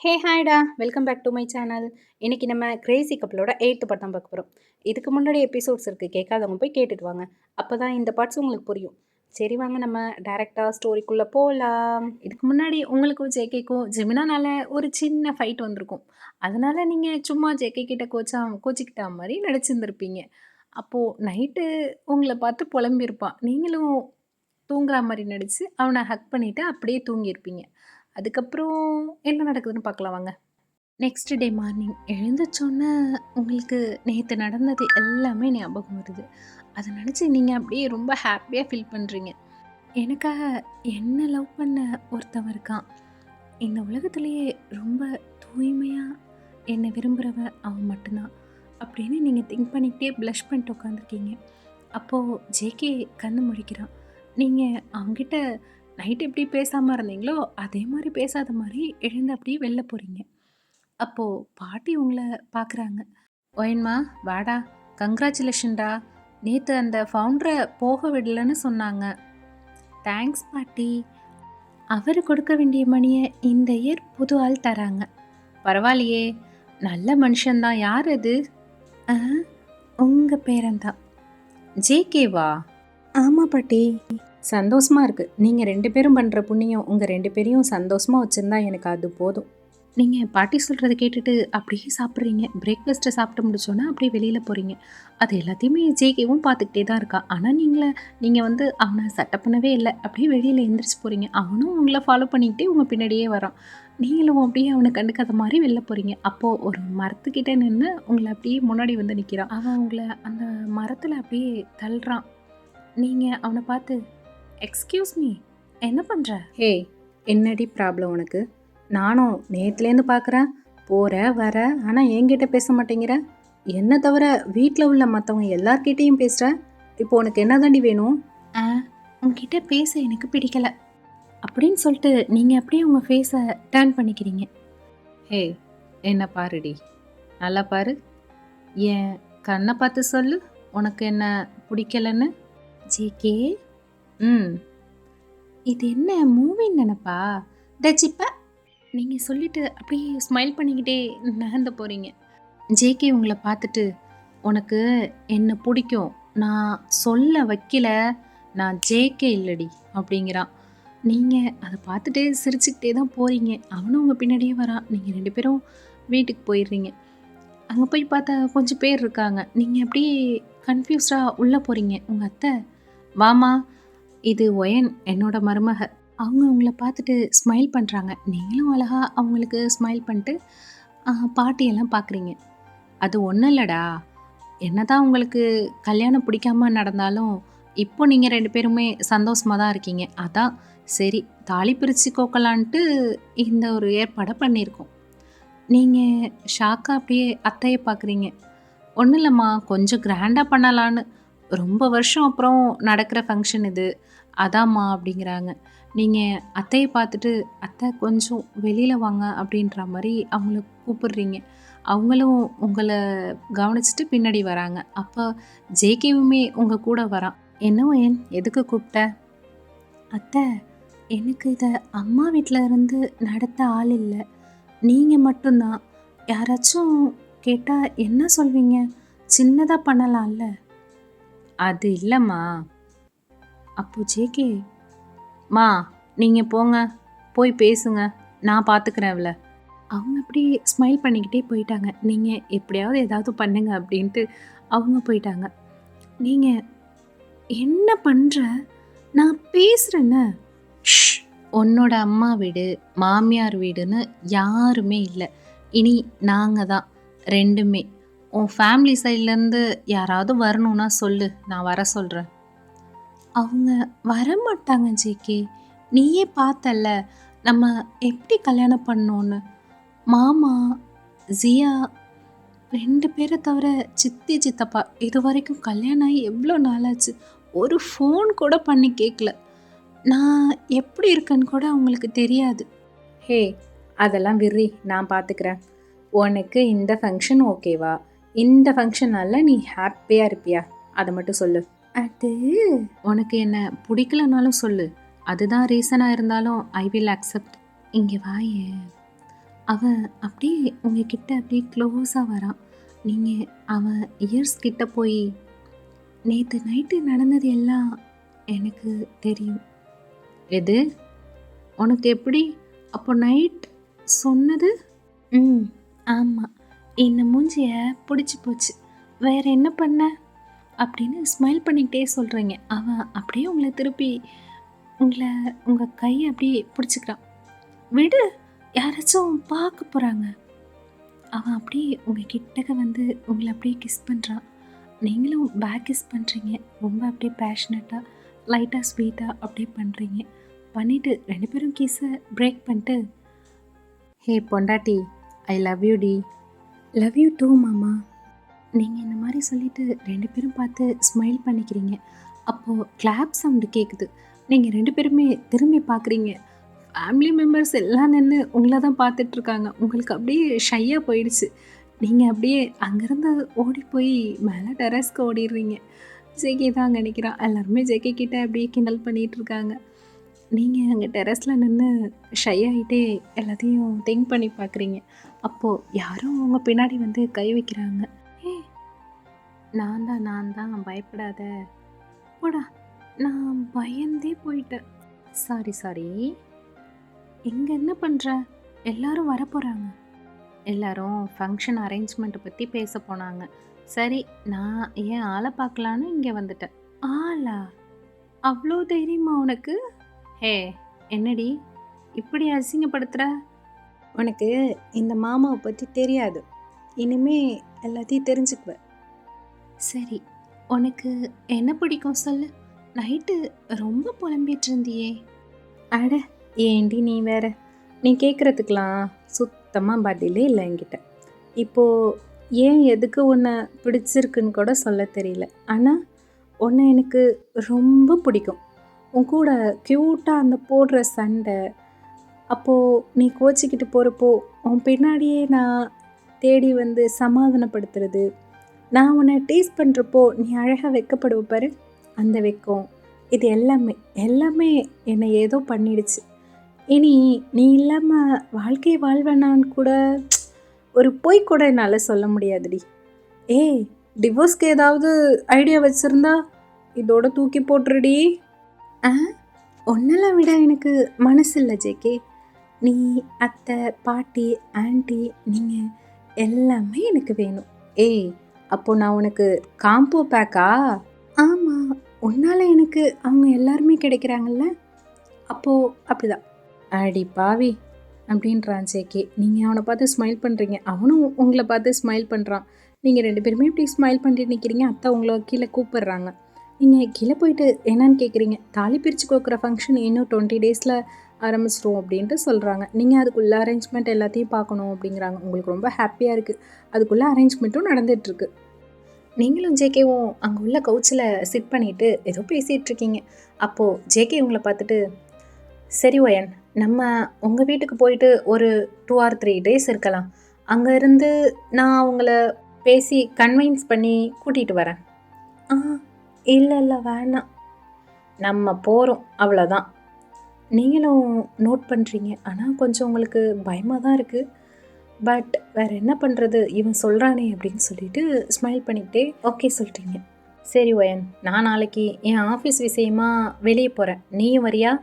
ஹே ஹாய்டா, welcome back to my channel. இன்னைக்கு நம்ம கிரேசி கப்பலோட 8th பார்ட் தான் பார்க்க போகிறோம். இதுக்கு முன்னாடி எபிசோட்ஸ் இருக்குது, கேட்காதவங்க போய் கேட்டுட்டு வாங்க. அப்போ தான் இந்த பார்ட்ஸ் உங்களுக்கு புரியும். சரி வாங்க, நம்ம டேரெக்டாக ஸ்டோரிக்குள்ளே போகலாம். இதுக்கு முன்னாடி உங்களுக்கும் ஜேகேக்கும் ஜெமினானால ஒரு சின்ன ஃபைட் வந்திருக்கும். அதனால நீங்கள் சும்மா ஜேகே கிட்ட கோச்சிக்கிட்டா மாதிரி நடிச்சிருந்துருப்பீங்க. அப்போது நைட்டு உங்களை பார்த்து புலம்பியிருப்பான். நீங்களும் தூங்குற மாதிரி நடித்து அவனை ஹக் பண்ணிவிட்டு அப்படியே தூங்கியிருப்பீங்க. அதுக்கப்புறம் என்ன நடக்குதுன்னு பார்க்கலாம் வாங்க. நெக்ஸ்ட் டே மார்னிங் எழுந்திரிச்சோன்னே உங்களுக்கு நேற்று நடந்தது எல்லாமே ஞாபகம் வருது. அதை நினச்சி நீங்கள் அப்படியே ரொம்ப ஹாப்பியாக ஃபீல் பண்ணுறீங்க. எனக்காக என்ன லவ் பண்ண ஒருத்தவன் இருக்கான். இந்த உலகத்துலேயே ரொம்ப தூய்மையாக என்னை விரும்புகிறவ அவன் மட்டும்தான் அப்படின்னு நீங்கள் திங்க் பண்ணிக்கிட்டே ப்ளஷ் பண்ணிட்டு உட்காந்துருக்கீங்க. அப்போது ஜேகே கண்ணு முழிக்கிறான். நீங்கள் அவங்ககிட்ட நைட் எப்படி பேசாமல் இருந்தீங்களோ அதே மாதிரி பேசாத மாதிரி எழுந்து அப்படியே வெளில போகிறீங்க. அப்போது பாட்டி உங்களை பார்க்குறாங்க. ஒயன்மா வாடா, கங்க்ராச்சுலேஷன்டா, நேற்று அந்த ஃபவுண்டரை போக விடலன்னு சொன்னாங்க. தேங்க்ஸ் பாட்டி, அவர் கொடுக்க வேண்டிய மணியை இந்த இயர் புது ஆள் தராங்க. பரவாயில்லையே, நல்ல மனுஷன்தான். யார் அது? உங்கள் பேரன்தான். ஜேகேவா? ஆமாம் பாட்டி. சந்தோஷமாக இருக்குது. நீங்கள் 2 பேரும் பண்ணுற புண்ணியம் உங்கள் 2 பேரையும் சந்தோஷமாக வச்சுருந்தா எனக்கு அது போதும். நீங்கள் பாட்டி சொல்கிறத கேட்டுட்டு அப்படியே சாப்பிட்றீங்க. பிரேக்ஃபாஸ்ட்டை சாப்பிட்டு முடிச்சோன்னா அப்படியே வெளியில் போகிறீங்க. அது எல்லாத்தையுமே ஜேகேவும் பார்த்துக்கிட்டே தான் இருக்கா. ஆனால் நீங்கள் அவனை சட்டை பண்ணவே இல்லை. அப்படியே வெளியில் எந்திரிச்சு போகிறீங்க. அவனும் உங்களை ஃபாலோ பண்ணிக்கிட்டே உங்கள் பின்னாடியே வரான். நீங்களும் அப்படியே அவனை கண்டுக்காத மாதிரி வெளில போகிறீங்க. அப்போது ஒரு மரத்துக்கிட்டே நின்று உங்களை அப்படியே முன்னாடி வந்து நிற்கிறான். அவன் உங்களை அந்த மரத்தில் அப்படியே தள்ளுறான். நீங்கள் அவனை பார்த்து, எக்ஸ்கியூஸ் மீ, என்ன பண்ணுற? ஹே, என்னடி ப்ராப்ளம் உனக்கு? நானும் நேற்றுலேருந்து பார்க்குறேன், போகிற வர, ஆனால் என்கிட்ட பேச மாட்டேங்கிற. என்ன தவிர வீட்டில் உள்ள மற்றவங்க எல்லார்கிட்டேயும் பேசுகிற. இப்போ உனக்கு என்ன தாண்டி வேணும்? உங்ககிட்ட பேச எனக்கு பிடிக்கலை அப்படின்னு சொல்லிட்டு நீங்கள் அப்படியே உங்கள் ஃபேஸை டர்ன் பண்ணிக்கிறீங்க. ஹே, என்ன பாருடி, நல்லா பாரு. என் கண்ணை பார்த்து சொல்லு, உனக்கு என்ன பிடிக்கலன்னு. ஜேகே, இது என்ன மூவின்னு நினைப்பா? டச்சிப்பா, நீங்கள் சொல்லிவிட்டு அப்படியே ஸ்மைல் பண்ணிக்கிட்டே நகர்ந்து போகிறீங்க. ஜேகே உங்களை பார்த்துட்டு, உனக்கு என்ன பிடிக்கும், நான் சொல்ல வைக்கல, நான் ஜேகே இல்லடி அப்படிங்கிறான். நீங்கள் அதை பார்த்துட்டே சிரிச்சுக்கிட்டே தான் போகிறீங்க. அவனும் உங்கள் பின்னாடியே வரான். நீங்கள் 2 பேரும் வீட்டுக்கு போயிடுறீங்க. அங்கே போய் பார்த்தா கொஞ்சம் பேர் இருக்காங்க. நீங்கள் அப்படியே கன்ஃபியூஸ்டாக உள்ளே போகிறீங்க. உங்கள் அத்தை, வாமா, இது ஒயன், என்னோட மருமக. அவங்க உங்களை பார்த்துட்டு ஸ்மைல் பண்ணுறாங்க. நீங்களும் அழகாக அவங்களுக்கு ஸ்மைல் பண்ணிட்டு பாட்டியெல்லாம் பார்க்குறீங்க. அது ஒன்றும் இல்லைடா, என்ன தான் உங்களுக்கு கல்யாணம் பிடிக்காம நடந்தாலும் இப்போ நீங்கள் 2 பேருமே சந்தோஷமாக தான் இருக்கீங்க. அதான் சரி தாலி பிரித்து கோக்கலான்ட்டு இந்த ஒரு ஏற்பாடை பண்ணியிருக்கோம். நீங்கள் ஷாக்காக அப்படியே அத்தையை பார்க்குறீங்க. ஒன்றும் இல்லைம்மா, கொஞ்சம் கிராண்டாக பண்ணலான்னு, ரொம்ப வருஷம் அப்புறம் நடக்கிற ஃபங்க்ஷன் இது, அதாம்மா அப்படிங்கிறாங்க. நீங்கள் அத்தையை பார்த்துட்டு, அத்தை கொஞ்சம் வெளியில் வாங்க அப்படின்ற மாதிரி அவங்கள கூப்பிடுறீங்க. அவங்களும் உங்களை கவனிச்சுட்டு பின்னாடி வராங்க. அப்போ ஜேகேவுமே உங்கள் கூட வரான். என்ன ஏன், எதுக்கு கூப்பிட்ட? அத்தை, எனக்கு இதை அம்மா வீட்டில் இருந்து நடத்த ஆள் இல்லை, நீங்கள் மட்டும்தான். யாராச்சும் கேட்டால் என்ன சொல்வீங்க? சின்னதாக பண்ணலாம்ல. அது இல்லைம்மா. அப்போ ஜேகே, மா நீங்கள் போங்க, போய் பேசுங்க, நான் பார்த்துக்கிறேன் அவளை. அவங்க அப்படி ஸ்மைல் பண்ணிக்கிட்டே போயிட்டாங்க. நீங்கள் எப்படியாவது ஏதாவது பண்ணுங்க அப்படின்ட்டு அவங்க போயிட்டாங்க. நீங்கள் என்ன பண்ணுற? நான் பேசுகிறேன்னு. உன்னோட அம்மா வீடு, மாமியார் வீடுன்னு யாருமே இல்லை. இனி நாங்கள் தான் 2மே. உன் ஃபேமிலி சைட்லேருந்து யாராவது வரணும்னா சொல்லு, நான் வர சொல்கிறேன். அவங்க வரமாட்டாங்க ஜேகே, நீயே பார்த்தல்ல நம்ம எப்படி கல்யாணம் பண்ணோன்னு. மாமா, ஜியா 2 பேரை தவிர சித்தி சித்தப்பா இது வரைக்கும் கல்யாணம் ஆகி எவ்வளோ நாளாச்சு, ஒரு ஃபோன் கூட பண்ணி கேட்கல. நான் எப்படி இருக்கேன்னு கூட அவங்களுக்கு தெரியாது. ஹே, அதெல்லாம் விர்ரி, நான் பார்த்துக்கிறேன். உனக்கு இந்த ஃபங்க்ஷன் ஓகேவா? இந்த ஃபங்க்ஷனால் நீ ஹாப்பியாக இருப்பியா? அதை மட்டும் சொல்லு. அது உனக்கு என்ன பிடிக்கலனாலும் சொல்லு, அதுதான் ரீசனாக இருந்தாலும் ஐ வில் அக்செப்ட். இங்கே வாயே. அவன் அப்படியே உங்ககிட்ட அப்படியே க்ளோஸாக வரான். நீங்கள் அவன் இயர்ஸ் கிட்ட போய் நேற்று நைட்டு நடந்தது எல்லாம் எனக்கு தெரியும். எது? உனக்கு எப்படி? அப்போ நைட் சொன்னது? ம், ஆமாம். இந்த மூஞ்சிய பிடிச்சி போச்சு. வேற என்ன பண்ண? அப்படின்னு ஸ்மைல் பண்ணிக்கிட்டே சொல்கிறீங்க. அவன் அப்படியே உங்களை திருப்பி உங்களை உங்கள் கையை அப்படியே பிடிச்சிக்கிறான். விடு, யாராச்சும் பார்க்க போகிறாங்க. அவன் அப்படியே உங்கள் கிட்டக்க வந்து உங்களை அப்படியே கிஸ் பண்ணுறான். நீங்களும் பேக் கிஸ் பண்ணுறீங்க. ரொம்ப அப்படியே பேஷனட்டாக லைட்டாக ஸ்வீட்டாக அப்படியே பண்ணுறீங்க. பண்ணிவிட்டு 2 பேரும் கிஸ்ஸை பிரேக் பண்ணிட்டு, ஹே பொண்டாட்டி, ஐ லவ் யூ டி. லவ் யூ டூ மாமா. நீங்கள் இந்த மாதிரி சொல்லிவிட்டு 2 பேரும் பார்த்து ஸ்மைல் பண்ணிக்கிறீங்க. அப்போது கிளாப் சவுண்டு கேட்குது. நீங்கள் 2 பேருமே திரும்பி பார்க்குறீங்க. ஃபேமிலி மெம்பர்ஸ் எல்லாம் நின்று உங்களை தான் பார்த்துட்ருக்காங்க. உங்களுக்கு அப்படியே ஷையாக போயிடுச்சு. நீங்கள் அப்படியே அங்கேருந்து ஓடி போய் மேலே டெரஸ்க்கு ஓடிடுறீங்க. ஜேகே தான் அங்கே நிற்கிறான். எல்லாருமே ஜேகே கிட்ட அப்படியே கிண்டல் பண்ணிகிட்ருக்காங்க. நீங்கள் அங்கே டெரஸில் நின்று ஷை ஆகிட்டே எல்லாத்தையும் திங்க் பண்ணி பார்க்குறீங்க. அப்போது யாரும் உங்கள் பின்னாடி வந்து கை வைக்கிறாங்க. ஏ, நான் தான் பயப்படாத போடா. நான் பயந்தே போயிட்டேன். சாரி. இங்கே என்ன பண்ணுற? எல்லாரும் வரப்போகிறாங்க. எல்லாரும் ஃபங்க்ஷன் அரேஞ்ச்மெண்ட்டை பற்றி பேச போனாங்க. சரி, நான் ஏன் ஆளை பார்க்கலான்னு இங்கே வந்துட்டேன். ஆளா? அவ்வளோ தைரியமா உனக்கு? ஹே, என்னடி இப்படி அசிங்கப்படுத்துகிற? உனக்கு இந்த மாமாவை பற்றி தெரியாது. இனிமே எல்லாத்தையும் தெரிஞ்சுக்குவேன். சரி, உனக்கு என்ன பிடிக்கும் சொல்லு. நைட்டு ரொம்ப புலம்பிட்டு இருந்தியே. அட ஏண்டி நீ வேற. நீ கேட்குறதுக்கெலாம் சுத்தமாக பதிலே இல்லை என்கிட்ட. இப்போது ஏன் எதுக்கு உன்னை பிடிச்சிருக்குன்னு கூட சொல்ல தெரியல. ஆனால் உன்னை எனக்கு ரொம்ப பிடிக்கும். உன் கூட க்யூட்டாக அந்த போடுற சண்டை, அப்போது நீ கோச்சிக்கிட்டு போகிறப்போ உன் பின்னாடியே நான் தேடி வந்து சமாதானப்படுத்துறது, நான் உன்னை டீஸ் பண்ணுறப்போ நீ அழகாக வெக்கப்படுவ பாரு, அந்த வெக்கம், இது எல்லாமே என்னை ஏதோ பண்ணிடுச்சு. இனி நீ இல்லாமல் வாழ்க்கை வாழ்வேனான்னு கூட ஒரு பொய் கூட என்னால் சொல்ல முடியாதுடி. ஏய், டிவோர்ஸ்க்கு ஏதாவது ஐடியா வச்சுருந்தா இதோட தூக்கி போட்டுருடி. ஒன்னெல்லாம் விட எனக்கு மனசு இல்லை ஜேகே. நீ அத்தை, பாட்டி, ஆண்டி, நீங்கள் எல்லாமே எனக்கு வேணும். ஏய், அப்போது நான் உனக்கு காம்போ பேக்கா? ஆமாம், உன்னால் எனக்கு அவங்க எல்லாருமே கிடைக்கிறாங்கல்ல, அப்போது அப்படிதான். அடி பாவி அப்படின்றான் ஜேகே. நீங்கள் அவனை பார்த்து ஸ்மைல் பண்ணுறீங்க, அவனும் உங்களை பார்த்து ஸ்மைல் பண்ணுறான். நீங்கள் 2 பேருமே இப்படி ஸ்மைல் பண்ணிட்டு நிற்கிறீங்க. அத்தை உங்களை கீழே கூப்பிடுறாங்க. நீங்கள் கீழே போயிட்டு என்னன்னு கேட்குறீங்க. தாலி பிரித்து கோக்குற ஃபங்க்ஷன் இன்னும் 20 டேஸில் ஆரம்பிச்சிடும் அப்படின்ட்டு சொல்கிறாங்க. நீங்கள் அதுக்குள்ளே அரேஞ்ச்மெண்ட் எல்லாத்தையும் பார்க்கணும் அப்படிங்கிறாங்க. உங்களுக்கு ரொம்ப ஹாப்பியாக இருக்குது. அதுக்குள்ளே அரேஞ்ச்மெண்ட்டும் நடந்துகிட்ருக்கு. நீங்களும் ஜேகேவும் அங்கே உள்ள கவுச்சில் சிட் பண்ணிவிட்டு ஏதோ பேசிகிட்ருக்கீங்க. அப்போது ஜேகே உங்களை பார்த்துட்டு, சரி ஒயன், நம்ம உங்கள் வீட்டுக்கு போயிட்டு ஒரு 2 or 3 days இருக்கலாம். அங்கே இருந்து நான் உங்களை பேசி கன்வின்ஸ் பண்ணி கூட்டிகிட்டு வரேன். இல்லை வேணாம், நம்ம போகிறோம் அவ்வளோதான். நீங்களும் நோட் பண்ணுறீங்க. ஆனால் கொஞ்சம் உங்களுக்கு பயமாக தான் இருக்குது. பட் வேறு என்ன பண்ணுறது, இவன் சொல்கிறானே அப்படின்னு சொல்லிட்டு ஸ்மைல் பண்ணிக்கிட்டே ஓகே சொல்கிறீங்க. சரி ஒயன், நான் நாளைக்கு என் ஆஃபீஸ் விஷயமா வெளியே போகிறேன், நீயும் வரியா?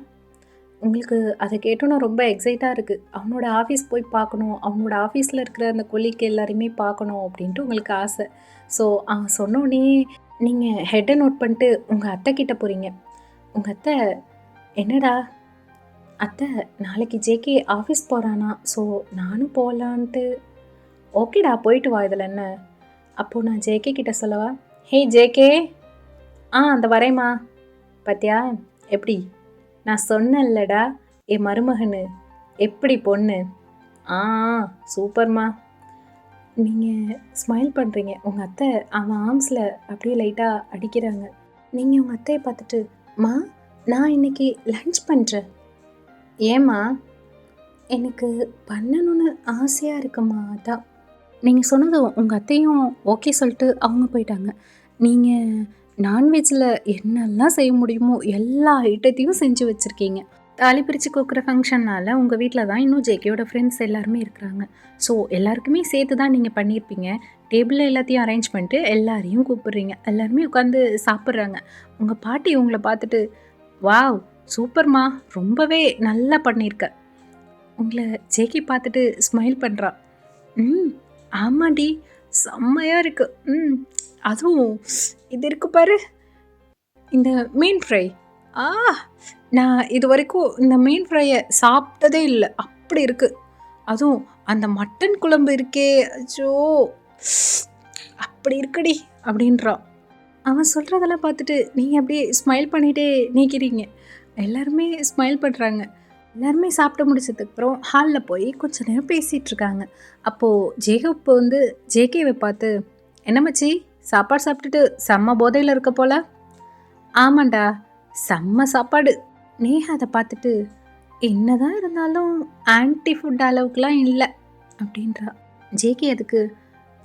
உங்களுக்கு அதை கேட்டோன்னா ரொம்ப எக்ஸைட்டாக இருக்குது. அவனோட ஆஃபீஸ் போய் பார்க்கணும், அவனோட ஆஃபீஸில் இருக்கிற அந்த கொல்லிக்கு எல்லாரையுமே பார்க்கணும் அப்படின்ட்டு உங்களுக்கு ஆசை. ஸோ அவன் சொன்னோடனே நீங்கள் ஹெட்டை நோட் பண்ணிட்டு உங்கள் அத்தை கிட்ட போகிறீங்க. உங்கள் அத்தை, என்னடா அத்தை, நாளைக்கு ஜேகே ஆஃபீஸ் போகிறானா, ஸோ நானும் போகலான்ட்டு. ஓகேடா, போயிட்டு வா, இதில் என்ன. அப்போது நான் ஜேகே கிட்ட சொல்லவா? ஹே ஜேகே, அந்த வரேம்மா. பார்த்தியா எப்படி நான் சொன்னேன்லடா, என் மருமகனு எப்படி பொண்ணு. சூப்பர்மா. நீங்கள் ஸ்மைல் பண்ணுறீங்க. உங்கள் அத்தை அவன் ஆர்ம்ஸில் அப்படியே லைட்டாக அடிக்கிறாங்க. நீங்கள் உங்கள் அத்தையை பார்த்துட்டு, மா நான் இன்னைக்கு லன்ச் பண்ணுறேன். ஏம்மா? எனக்கு பண்ணணும்னு ஆசையாக இருக்குமா, அதான். நீங்கள் சொன்னது உங்கள் அத்தையும் ஓகே சொல்லிட்டு அவங்க போயிட்டாங்க. நீங்கள் நான்வெஜ்ஜில் என்னெல்லாம் செய்ய முடியுமோ எல்லா ஐட்டத்தையும் செஞ்சு வச்சுருக்கீங்க. தாலி பிரிச்சு கோக்குற ஃபங்ஷன்னால உங்க வீட்ல தான் இன்னும் ஜேகேயோட ஃப்ரெண்ட்ஸ் எல்லாருமே இருக்கிறாங்க. ஸோ, எல்லாருக்குமே சேர்த்து தான் நீங்க பண்ணியிருப்பீங்க. டேபிள்ல எல்லாத்தையும் அரேஞ்ச் பண்ணிட்டு எல்லாரையும் கூப்பிடுறீங்க. எல்லாருமே உட்காந்து சாப்பிடுறாங்க. உங்க பாட்டி உங்கள பார்த்துட்டு, "வாவ்! சூப்பர்மா! ரொம்பவே நல்லா பண்ணியிருக்க." உங்கள ஜேகே பார்த்துட்டு ஸ்மைல் பண்றா. "ம். ஆமாடி. செம்மையா இருக்கு. ம். அதுவும் இது இருக்கு பாரு. இந்த மீன் ஃப்ரை. ஆ! நான் இதுவரைக்கும் இந்த மீன் ஃப்ரைய சாப்பிட்டதே இல்ல. அப்படி இருக்கு. அதுவும் அந்த மட்டன் குழம்பு இருக்கே! அச்சோ! அப்படி இருக்குடி" அப்படின்றா. அவன் சொல்றதெல்லாம் பார்த்துட்டு நீங்க அப்படியே ஸ்மைல் பண்ணிட்டே நிக்கிறீங்க. எல்லாருமே ஸ்மைல் பண்றாங்க. எல்லாருமே சாப்பிட்டு முடிச்சதுக்கப்புறம் ஹால்ல போய் கொஞ்ச நேரம் பேசிட்டு இருக்காங்க. அப்போ ஜேகப் வந்து ஜேகேவை பார்த்து, "என்ன மச்சி, சாப்பாடு சாப்பிட்டுட்டு செம்ம போதையில இருக்க போல." "ஆமாண்டா, செம்ம சாப்பாடு." நேஹா அதை பார்த்துட்டு, "என்னதான் இருந்தாலும் ஆன்டி ஃபுட் அளவுக்குலாம் இல்ல." அப்படின்றா. ஜேகே அதுக்கு,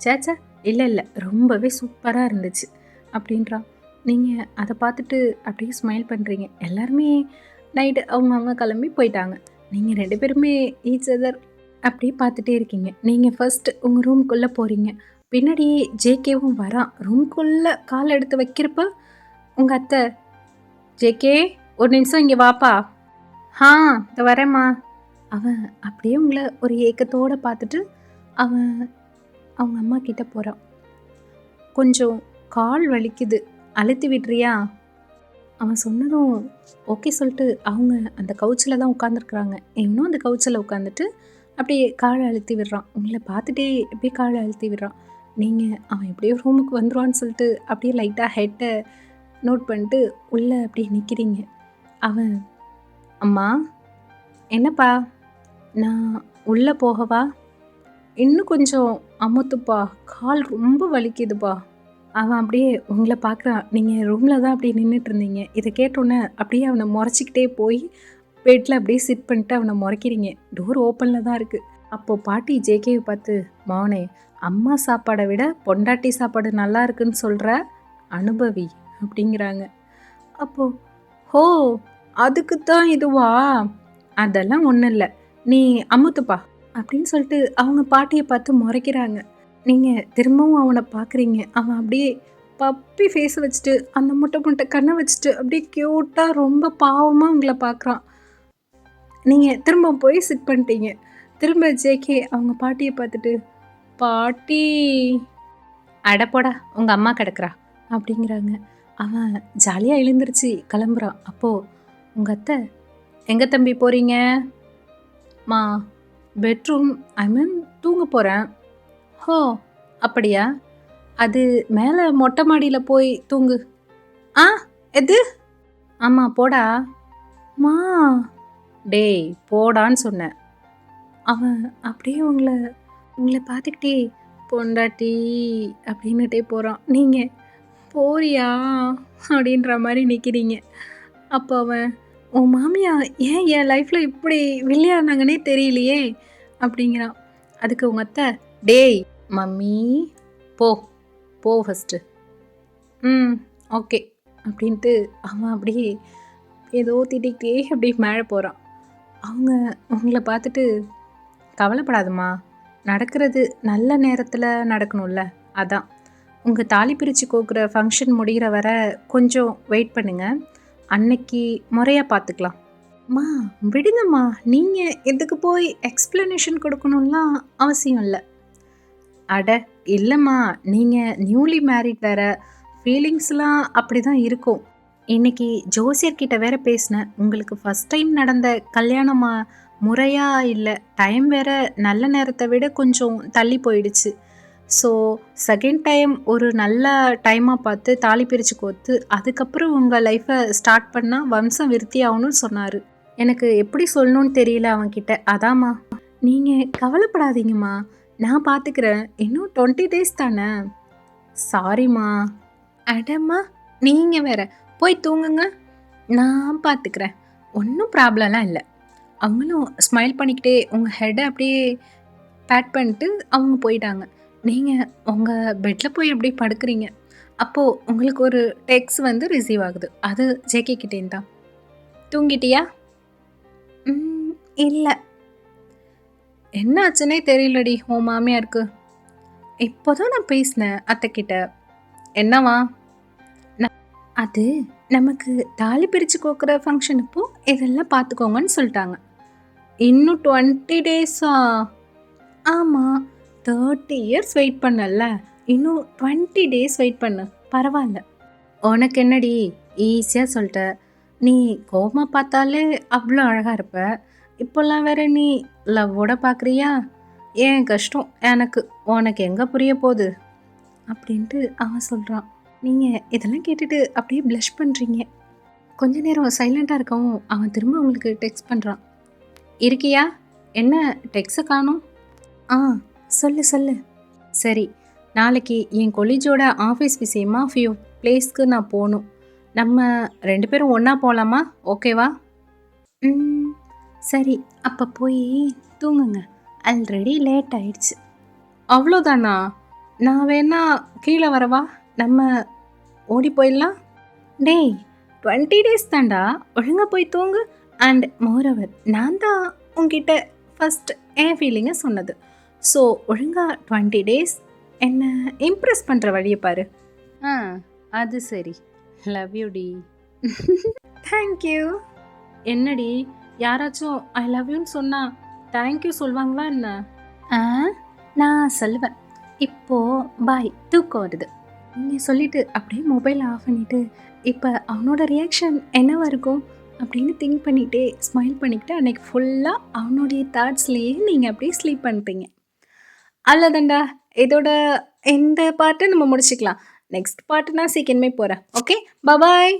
"சேச்சே, இல்ல இல்ல, ரொம்பவே சூப்பரா இருந்துச்சு." அப்படின்றா. நீங்க அதை பார்த்துட்டு அப்படியே ஸ்மைல் பண்றீங்க. எல்லாருமே நைட்டு அவங்கவங்க கிளம்பி போயிட்டாங்க. நீங்க 2 பேருமே ஈச் அதர் அப்படியே பார்த்துட்டே இருக்கீங்க. நீங்க ஃபர்ஸ்ட் உங்க ரூம்குள்ள போறீங்க. பின்னாடியே ஜேகேவும் வரான். ரூம்குள்ள கால் எடுத்து வைக்கிறப்ப உங்க அத்தை, "ஜேகே, ஒரு நிமிஷம் இங்க வாப்பா." "ஆ, இதோ வரேம்மா." அவன் அப்படியே உங்கள ஒரு ஏக்கத்தோட பார்த்துட்டு அவன் அவங்க அம்மா கிட்ட போறான். "கொஞ்சம் கால் வலிக்குது, அழுத்தி விடுறியா?" அவன் சொன்னதும் ஓகே சொல்லிட்டு அவங்க அந்த கவுச்சில் தான் உட்காந்துருக்குறாங்க. இவனும் அந்த கவுச்சில் உட்காந்துட்டு அப்படியே காலை அழுத்தி விடுறான். உங்களை பார்த்துட்டே அப்படியே காலை அழுத்தி விடுறான். நீங்கள் அவன் எப்படியோ ரூமுக்கு வந்துடுவான்னு சொல்லிட்டு அப்படியே லைட்டாக ஹெட்டை நோட் பண்ணிட்டு உள்ளே அப்படியே நிற்கிறீங்க. அவன், "அம்மா, என்னப்பா, நான் உள்ளே போகவா? இன்னும் கொஞ்சம் அமுத்துப்பா, கால் ரொம்ப வலிக்குதுப்பா." அவன் அப்படியே உங்கள பார்க்குறான். நீங்க ரூம்ல தான் அப்படியே நின்னுட்டு இருந்தீங்க. இத கேட்டோனே அப்படியே அவன மொறச்சுக்கிட்டே போய் பெட்ல அப்படியே சிட் பண்ணிட்டு அவன மொறைக்கிறீங்க. டோர் ஓப்பன்ல தான் இருக்கு. அப்போ பாட்டி ஜேகேவ பார்த்து, "மவனே, அம்மா சாப்பாட விட பொண்டாட்டி சாப்பாடு நல்லா இருக்குன்னு சொல்ற, அனுபவி." அப்படிங்கிறாங்க. அப்போ, "ஹோ! அதுக்கு தான் இதுவா? அதெல்லாம் ஒண்ணும் இல்ல. நீ அமுத்துப்பா." அப்படின்னு சொல்லிட்டு அவங்க பாட்டிய பார்த்து மொறைக்கிறாங்க. நீங்க திரும்பவும் அவன பார்க்குறீங்க. அவன் அப்படியே பப்பி ஃபேஸ் வச்சுட்டு, அந்த முட்டை முட்டை கண்ண வச்சுட்டு, அப்படியே கியூட்டா ரொம்ப பாவமா உங்கள பார்க்குறான். நீங்க திரும்ப போய் சிட் பண்ணிட்டீங்க. திரும்ப ஜேகே அவங்க பாட்டிய பார்த்துட்டு, "பாட்டி." "அட போடா, உங்க அம்மா கிடக்குறா." அப்படிங்கிறாங்க. அவன் ஜாலியா எழுந்திருச்சு கிளம்புறான். அப்போ உங்க அத்தை, "எங்க தம்பி போறீங்க?" "மா, பெட்ரூம், ஐ மீன் தூங்க போறேன்." "ஹோ! அப்படியா? அது மேலே மொட்டை மாடியில போய் தூங்கு." "ஆ, எது?" "ஆமா, போடா." "மா." "டேய், போடான்னு சொன்னேன்." அவன் அப்படியே உங்கள உங்கள பார்த்துக்கிட்டே, "பொண்டாட்டி" அப்படின்னுட்டே போறான். நீங்க, "போறியா?" அப்படின்ற மாரி நிக்கிறீங்க. அப்போ அவன், "உன் மாமியா ஏன் என் லைஃப்ல இப்படி வில்லியானாங்கன்னே தெரியலையே." அப்படிங்கிறான். அதுக்கு உங்க அத்தை, "டேய் மம்மி, போ போ ஃபர்ஸ்ட்டு." "ம், ஓகே." அப்படின்ட்டு அவன் அப்படியே ஏதோ திட்டிக்கிட்டே அப்படியே மேலே போகிறான். அவங்க உங்கள பார்த்துட்டு, "கவலைப்படாதம்மா, நடக்கிறது நல்ல நேரத்தில் நடக்கணும்ல, அதான். உங்கள் தாலி பிரித்து கோக்குற ஃபங்க்ஷன் முடிகிற வர கொஞ்சம் வெயிட் பண்ணுங்க. அன்னைக்கு முறையாக பார்த்துக்கலாம்." "அம்மா, விடுங்கம்மா, நீங்கள் இதுக்கு போய் எக்ஸ்ப்ளனேஷன் கொடுக்கணும்லாம் அவசியம் இல்லை." "அட இல்லைம்மா, நீங்கள் நியூலி மேரிட் வேற, ஃபீலிங்ஸ்லாம் அப்படி தான் இருக்கும். இன்னைக்கு ஜோசியர்கிட்ட வேற பேசினேன். உங்களுக்கு ஃபர்ஸ்ட் டைம் நடந்த கல்யாணமா முறையா இல்லை, டைம் வேற நல்ல நேரத்தை விட கொஞ்சம் தள்ளி போயிடுச்சு. ஸோ செகண்ட் டைம் ஒரு நல்ல டைமாக பார்த்து தாலி பிரித்து கோர்த்து அதுக்கப்புறம் உங்கள் லைஃப்பை ஸ்டார்ட் பண்ணால் வம்சம் விருத்தி ஆகணும்னு சொன்னார். எனக்கு எப்படி சொல்லணும்னு தெரியல அவன்கிட்ட, அதாம்மா." "நீங்கள் கவலைப்படாதீங்கம்மா, நான் பார்த்துக்கிறேன். இன்னும் 20 டேஸ் தானே." "சாரிம்மா." "அடம்மா, நீங்கள் வேற, போய் தூங்குங்க, நான் பார்த்துக்கிறேன். ஒன்றும் ப்ராப்ளம்லாம் இல்லை." அவங்களும் ஸ்மைல் பண்ணிக்கிட்டே உங்கள் ஹெட்டை அப்படியே பேட் பண்ணிட்டு அவங்க போயிட்டாங்க. நீங்கள் உங்கள் பெட்டில் போய் அப்படியே படுக்கிறீங்க. அப்போது உங்களுக்கு ஒரு டெக்ஸ்ட் வந்து ரிசீவ் ஆகுது. அது ஜேகே கிட்டேருந்து தான். "தூங்கிட்டியா?" ம். இல்ல. என்ன ஆச்சுன்னே தெரியலடி உன் மாமியாருக்கு. இப்போதான் நான் பேசினேன் அத்தைக்கிட்ட. என்னவா? ந அது நமக்கு தாலி பிரிச்சு கோக்குற ஃபங்ஷன் அப்போ இதெல்லாம் பார்த்துக்கோங்கன்னு சொல்ட்டாங்க. இன்னும் 20 டேஸா? ஆமா. 30 இயர்ஸ் வெயிட் பண்ணேல்ல. இன்னும் 20 டேஸ் வெயிட் பண்ணு. பரவால்ல. உனக்கு என்னடி ஈஸியா சொல்ட்ட. நீ கோவமா பார்த்தாலே அவ்ளோ அழகா இருப்ப. இப்போலாம் வேற நீ லவ்வோட பார்க்குறியா? என் கஷ்டம் எனக்கு. உனக்கு எங்க புரிய போது? அப்படின்ட்டு அவன் சொல்றான். நீங்க இதெல்லாம் கேட்டுட்டு அப்படியே ப்ளஷ் பண்றீங்க. கொஞ்ச நேரம் சைலண்டா இருக்கவும் அவன் திரும்ப உங்களுக்கு டெக்ஸ்ட் பண்றான். இருக்கியா? என்ன டெக்ஸ்ட்ட காணோம்? ஆ சொல்லு சொல்லு. சரி, நாளைக்கு என் கொலீஜோட ஆஃபீஸ் விஷயமா ஃபியூ பிளேஸ்க்கு நான் போணும். நம்ம 2 பேரும் ஒண்ணா போலாமா? ஓகேவா? ம். சரி, அப்ப போய் தூங்குங்க. ஆல்ரெடி லேட் ஆயிடுச்சு. அவ்வளோதானா? நான் வேணா கீழ வரவா? நம்ம ஓடி போயிடலாம்? டேய் 20 டேஸ் தான்டா. ஒழுங்கா போய் தூங்கு. அண்ட் மோரோவர் நான் தான் உன்கிட்ட ஃபர்ஸ்ட் என் ஃபீலிங்க சொன்னது. ஸோ ஒழுங்கா 20 டேஸ் என்ன இம்ப்ரெஸ் பண்ற வழிய பாரு. ஆ அது சரி. லவ் யூ டி. Thank you. என்னடி யாராச்சும் ஐ லவ் யூன்னு சொன்னா தேங்க் யூ சொல்வாங்களா என்ன? ஆ நான் சொல்லுவேன். இப்போ பாய் தூக்கம் வருது. நீ சொல்லிட்டு அப்படியே மொபைல் ஆஃப் பண்ணிட்டு இப்போ அவனோட ரியாக்ஷன் என்னவா இருக்கும் அப்படின்னு திங்க் பண்ணிகிட்டே ஸ்மைல் பண்ணிக்கிட்டு அன்னைக்கு ஃபுல்லாக அவனுடைய தாட்ஸ்லேயே நீங்கள் அப்படியே ஸ்லீப் பண்ணிட்டீங்க. அவ்வளோதான்டா. இதோட இந்த பார்ட்டை நம்ம முடிச்சுக்கலாம். நெக்ஸ்ட் பார்ட் நான் சீக்கிரமே போகிறேன். Okay, bye bye.